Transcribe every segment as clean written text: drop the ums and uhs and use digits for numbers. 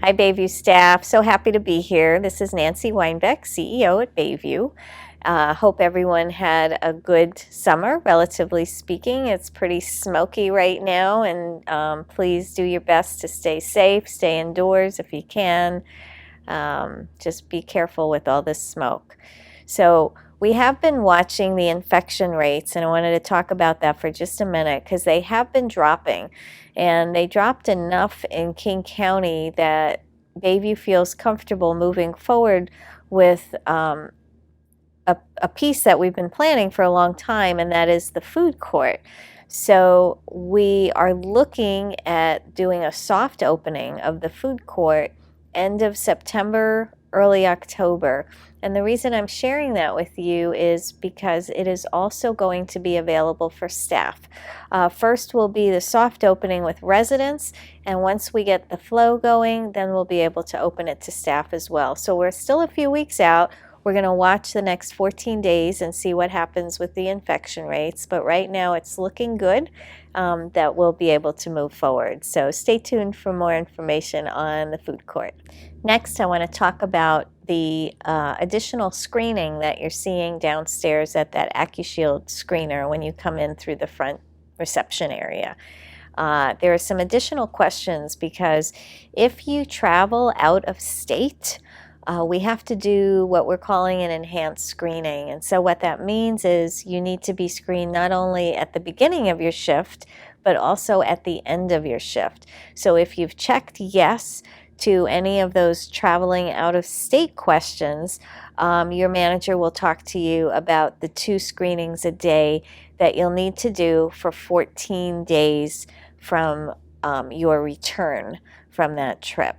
Hi, Bayview staff. So happy to be here. This is Nancy Weinbeck, CEO at Bayview. Hope everyone had a good summer, relatively speaking. It's pretty smoky right now, and please do your best to stay safe, stay indoors if you can. Just be careful with all this smoke. So, we have been watching the infection rates, and I wanted to talk about that for just a minute because they have been dropping. And they dropped enough in King County that Bayview feels comfortable moving forward with a piece that we've been planning for a long time, and that is the food court. So we are looking at doing a soft opening of the food court end of September, early October. And the reason I'm sharing that with you is because it is also going to be available for staff. First will be the soft opening with residents, and once we get the flow going, then we'll be able to open it to staff as well. So we're still a few weeks out. We're going to watch the next 14 days and see what happens with the infection rates, but right now it's looking good that we'll be able to move forward. So stay tuned for more information on the food court. Next, I want to talk about the additional screening that you're seeing downstairs at that AccuShield screener when you come in through the front reception area. There are some additional questions because if you travel out of state, we have to do what we're calling an enhanced screening. And so what that means is you need to be screened not only at the beginning of your shift, but also at the end of your shift. So if you've checked yes to any of those traveling out of state questions, your manager will talk to you about the 2 screenings a day that you'll need to do for 14 days from your return from that trip.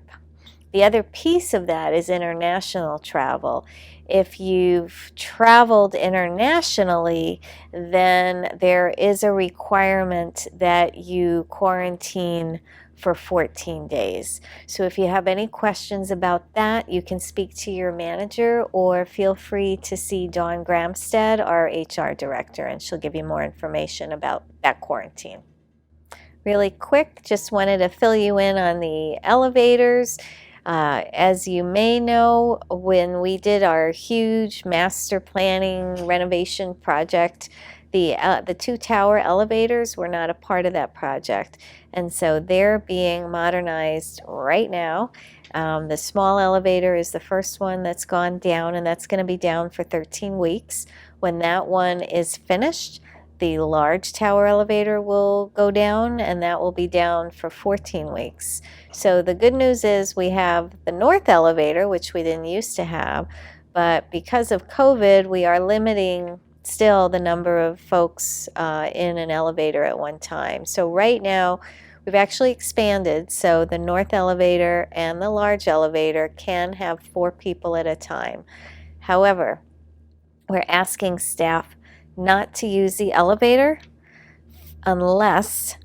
The other piece of that is international travel. If you've traveled internationally, then there is a requirement that you quarantine for 14 days. So if you have any questions about that, you can speak to your manager or feel free to see Dawn Gramstead, our HR director, and she'll give you more information about that quarantine. Really quick, just wanted to fill you in on the elevators. As you may know, when we did our huge master planning renovation project, the 2 tower elevators were not a part of that project. And so they're being modernized right now. The small elevator is the first one that's gone down, and that's going to be down for 13 weeks. When that one is finished, the large tower elevator will go down, and that will be down for 14 weeks. So the good news is we have the north elevator, which we didn't used to have, but because of COVID, we are limiting still the number of folks in an elevator at one time. So right now, we've actually expanded, so the north elevator and the large elevator can have 4 people at a time. However, we're asking staff not to use the elevator unless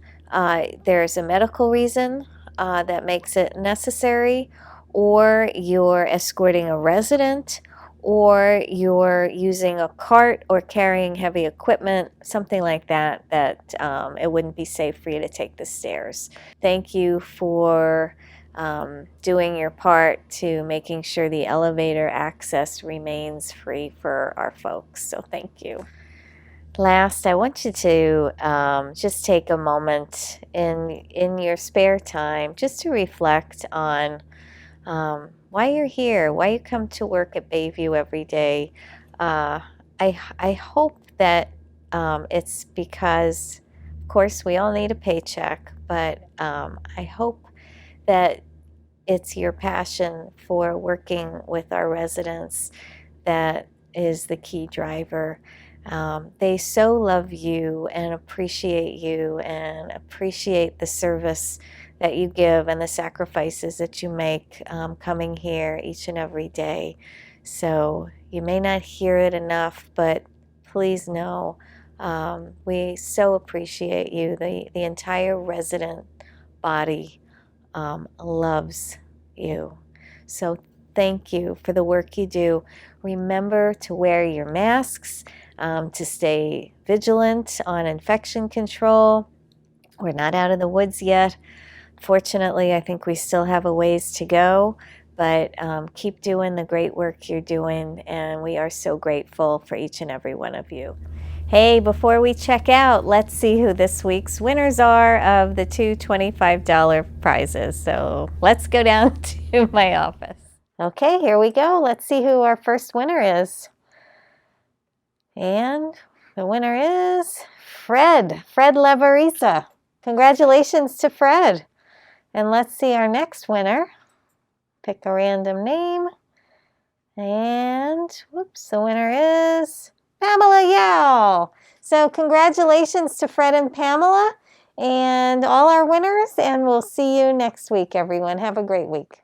there's a medical reason that makes it necessary, or you're escorting a resident, or you're using a cart or carrying heavy equipment, something like that, that it wouldn't be safe for you to take the stairs. Thank you for doing your part to making sure the elevator access remains free for our folks. So thank you. Last, I want you to just take a moment in your spare time just to reflect on why you're here, why you come to work at Bayview every day. I hope that it's because, of course, we all need a paycheck, but I hope that it's your passion for working with our residents that is the key driver. They so love you and appreciate the service that you give and the sacrifices that you make coming here each and every day. So you may not hear it enough, but please know we so appreciate you. The entire resident body loves you. So thank you for the work you do. Remember to wear your masks, to stay vigilant on infection control. We're not out of the woods yet. Fortunately, I think we still have a ways to go, but keep doing the great work you're doing, and we are so grateful for each and every one of you. Hey, before we check out, let's see who this week's winners are of the two $25 prizes. So let's go down to my office. Okay, here we go. Let's see who our first winner is. And the winner is Fred Leverisa. Congratulations to Fred. And let's see our next winner. Pick a random name. And whoops, the winner is Pamela Yao. So congratulations to Fred and Pamela and all our winners, and we'll see you next week, everyone. Have a great week.